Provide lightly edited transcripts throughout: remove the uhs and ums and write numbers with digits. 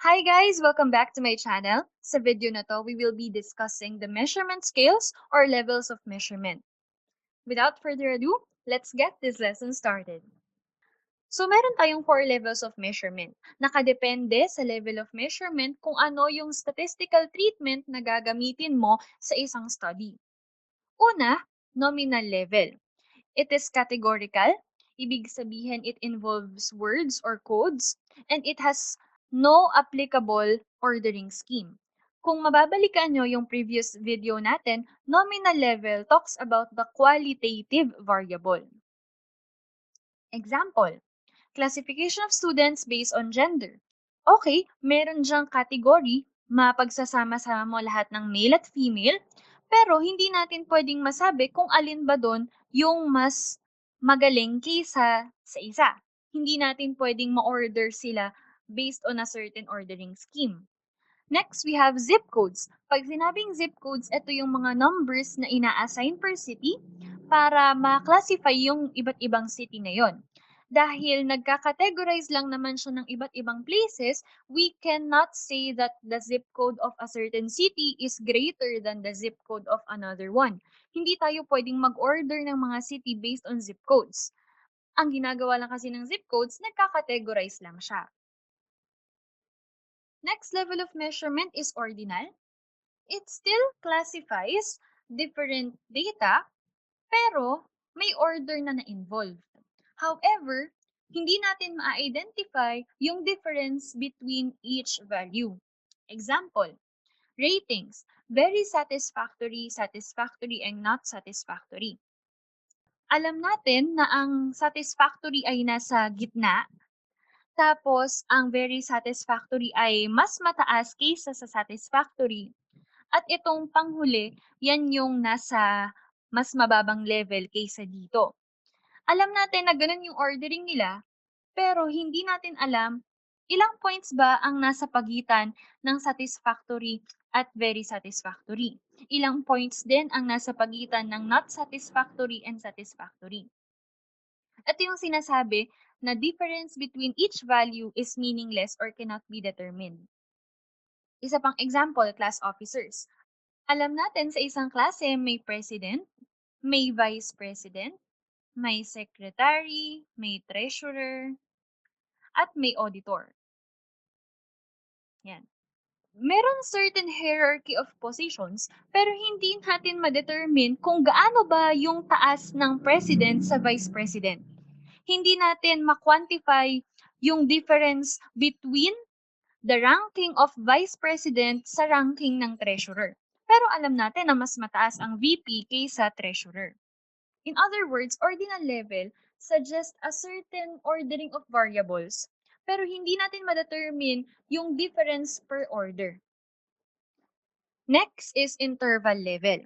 Hi guys! Welcome back to my channel. Sa video na to, we will be discussing the measurement scales or levels of measurement. Without further ado, let's get this lesson started. So meron tayong 4 levels of measurement. Nakadepende sa level of measurement kung ano yung statistical treatment na gagamitin mo sa isang study. Una, nominal level. It is categorical, ibig sabihin it involves words or codes, and it has no applicable ordering scheme. Kung mababalikan nyo yung previous video natin, nominal level talks about the qualitative variable. Example, classification of students based on gender. Okay, meron dyang category, mapagsasama-sama mo lahat ng male at female, pero hindi natin pwedeng masabi kung alin ba doon yung mas magaling kaysa sa isa. Hindi natin pwedeng ma-order sila based on a certain ordering scheme. Next, we have zip codes. Pag sinabing zip codes, ito yung mga numbers na ina-assign per city para ma-classify yung iba't ibang city na yon. Dahil nagka-categorize lang naman siya ng iba't ibang places, we cannot say that the zip code of a certain city is greater than the zip code of another one. Hindi tayo pwedeng mag-order ng mga city based on zip codes. Ang ginagawa lang kasi ng zip codes, nagka-categorize lang siya. Next level of measurement is ordinal. It still classifies different data, pero may order na na-involved. However, hindi natin ma-identify yung difference between each value. Example, ratings, very satisfactory, satisfactory, and not satisfactory. Alam natin na ang satisfactory ay nasa gitna, tapos ang very satisfactory ay mas mataas kaysa sa satisfactory. At itong panghuli, yan yung nasa mas mababang level kaysa dito. Alam natin na ganun yung ordering nila, pero hindi natin alam ilang points ba ang nasa pagitan ng satisfactory at very satisfactory. Ilang points din ang nasa pagitan ng not satisfactory and satisfactory. Ito yung sinasabi na difference between each value is meaningless or cannot be determined. Isa pang example, class officers. Alam natin sa isang klase may president, may vice president, may secretary, may treasurer, at may auditor. Yan. Meron certain hierarchy of positions, pero hindi natin ma-determine kung gaano ba yung taas ng president sa vice president. Hindi natin ma-quantify yung difference between the ranking of vice president sa ranking ng treasurer. Pero alam natin na mas mataas ang VP kaysa treasurer. In other words, ordinal level suggests a certain ordering of variables, pero hindi natin ma-determine yung difference per order. Next is interval level.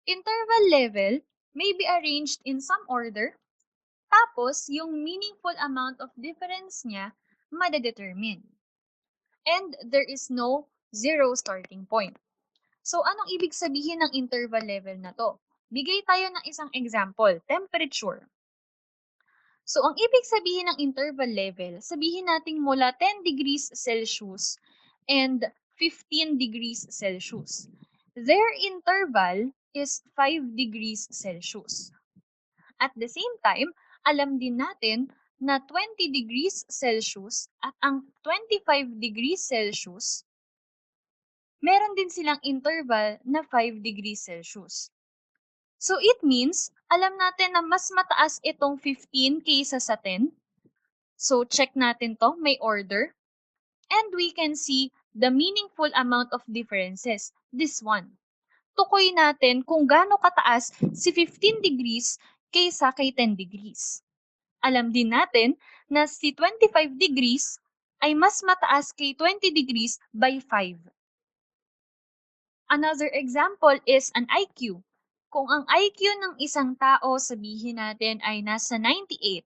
Interval level may be arranged in some order, tapos yung meaningful amount of difference niya madedetermine. And there is no zero starting point. So anong ibig sabihin ng interval level na to? Bigay tayo ng isang example, temperature. So, ang ibig sabihin ng interval level, sabihin natin mula 10 degrees Celsius and 15 degrees Celsius. Their interval is 5 degrees Celsius. At the same time, alam din natin na 20 degrees Celsius at ang 25 degrees Celsius, meron din silang interval na 5 degrees Celsius. So it means, alam natin na mas mataas itong 15 kaysa sa 10. So check natin to, may order. And we can see the meaningful amount of differences, this one. Tukoy natin kung gaano kataas si 15 degrees kaysa kay 10 degrees. Alam din natin na si 25 degrees ay mas mataas kay 20 degrees by 5. Another example is an IQ. Kung ang IQ ng isang tao sabihin natin ay nasa 98,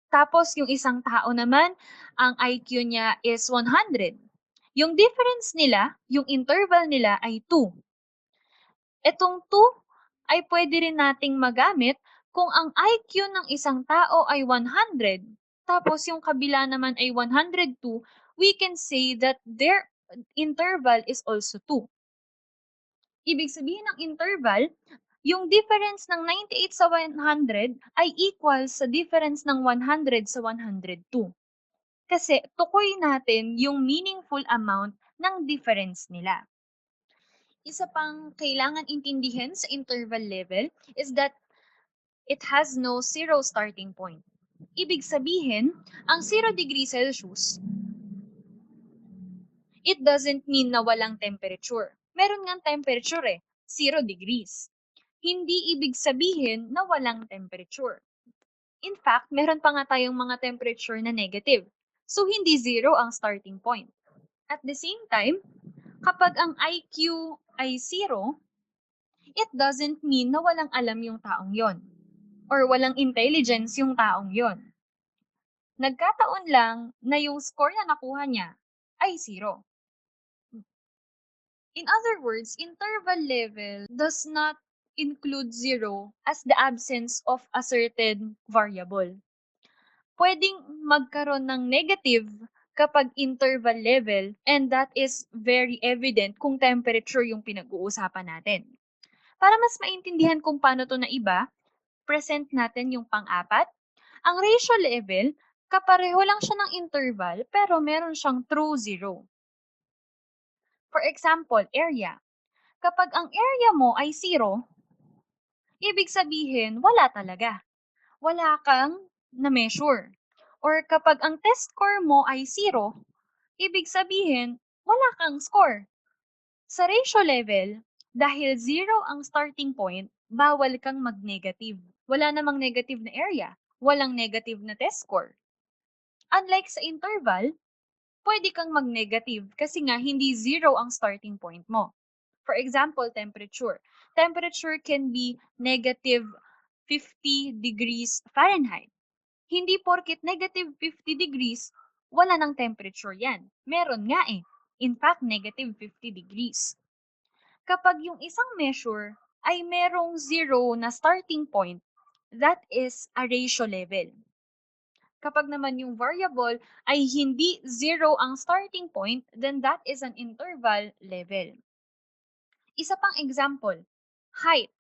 tapos yung isang tao naman, ang IQ niya is 100. Yung difference nila, yung interval nila ay 2. Etong 2 ay pwede rin nating magamit kung ang IQ ng isang tao ay 100, tapos yung kabila naman ay 102, we can say that their interval is also 2. Ibig sabihin ng interval, yung difference ng 98 sa 100 ay equal sa difference ng 100 sa 102. Kasi tukoy natin yung meaningful amount ng difference nila. Isa pang kailangan intindihin sa interval level is that it has no zero starting point. Ibig sabihin, ang 0 degrees Celsius, it doesn't mean na walang temperature. Meron ngang temperature 0 degrees. Hindi ibig sabihin na walang temperature. In fact, meron pa nga tayong mga temperature na negative. So, hindi 0 ang starting point. At the same time, kapag ang IQ ay 0, it doesn't mean na walang alam yung taong yon or walang intelligence yung taong yon. Nagkataon lang na yung score na nakuha niya ay 0. In other words, interval level does not include 0 as the absence of a certain variable. Pwedeng magkaroon ng negative kapag interval level, and that is very evident kung temperature yung pinag-uusapan natin. Para mas maintindihan kung paano to naiba, present natin yung pang-apat. Ang ratio level, kapareho lang siya ng interval pero meron siyang true zero. For example, area. Kapag ang area mo ay 0, ibig sabihin wala talaga. Wala kang na-measure. Or kapag ang test score mo ay 0, ibig sabihin wala kang score. Sa ratio level, dahil 0 ang starting point, bawal kang mag-negative. Wala namang negative na area. Walang negative na test score. Unlike sa interval, pwede kang mag-negative kasi nga hindi 0 ang starting point mo. For example, temperature. Temperature can be negative 50 degrees Fahrenheit. Hindi porket negative 50 degrees, wala ng temperature yan. Meron nga eh. In fact, negative 50 degrees. Kapag yung isang measure ay merong 0 na starting point, that is a ratio level. Kapag naman yung variable ay hindi 0 ang starting point, then that is an interval level. Isa pang example, height.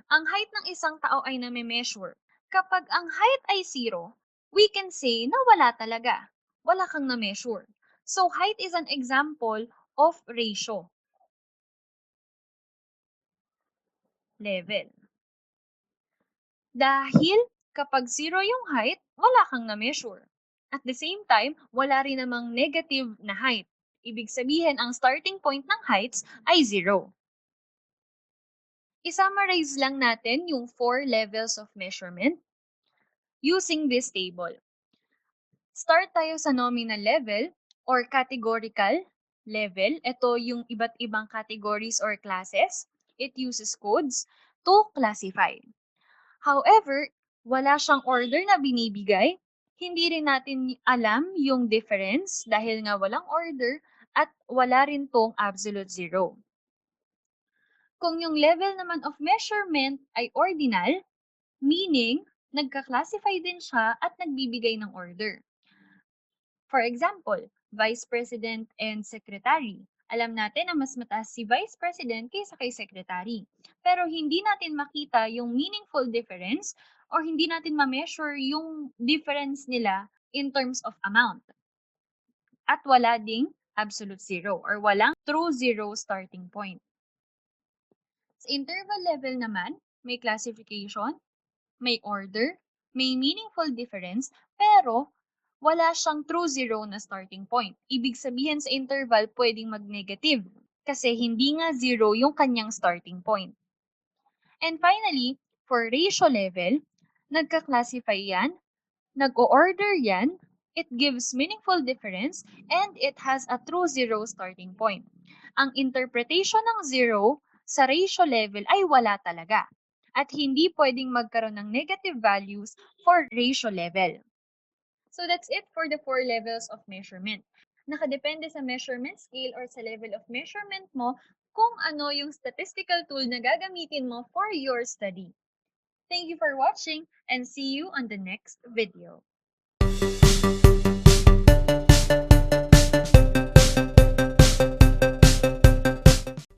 Ang height ng isang tao ay name-measure. Kapag ang height ay 0, we can say na wala talaga. Wala kang na-measure. So, height is an example of ratio level. Dahil kapag 0 yung height, wala kang na-measure. At the same time, wala rin namang negative na height. Ibig sabihin, ang starting point ng heights ay 0. I-summarize lang natin yung 4 levels of measurement using this table. Start tayo sa nominal level or categorical level. Ito yung iba't ibang categories or classes. It uses codes to classify. However, wala siyang order na binibigay. Hindi rin natin alam yung difference dahil nga walang order at wala rin tong absolute zero. Kung yung level naman of measurement ay ordinal, meaning nagka-classify din siya at nagbibigay ng order. For example, Vice President and Secretary. Alam natin na mas mataas si Vice President kaysa kay Secretary. Pero hindi natin makita yung meaningful difference or hindi natin ma-measure yung difference nila in terms of amount. At wala ding absolute zero or walang true zero starting point. Sa interval level naman, may classification, may order, may meaningful difference, pero wala siyang true zero na starting point. Ibig sabihin sa interval pwedeng mag-negative kasi hindi nga zero yung kanyang starting point. And finally, for ratio level, nagka-classify yan, nag-o-order yan, it gives meaningful difference, and it has a true zero starting point. Ang interpretation ng zero sa ratio level ay wala talaga at hindi pwedeng magkaroon ng negative values for ratio level. So that's it for the 4 levels of measurement. Nakadepende sa measurement scale or sa level of measurement mo kung ano yung statistical tool na gagamitin mo for your study. Thank you for watching and see you on the next video.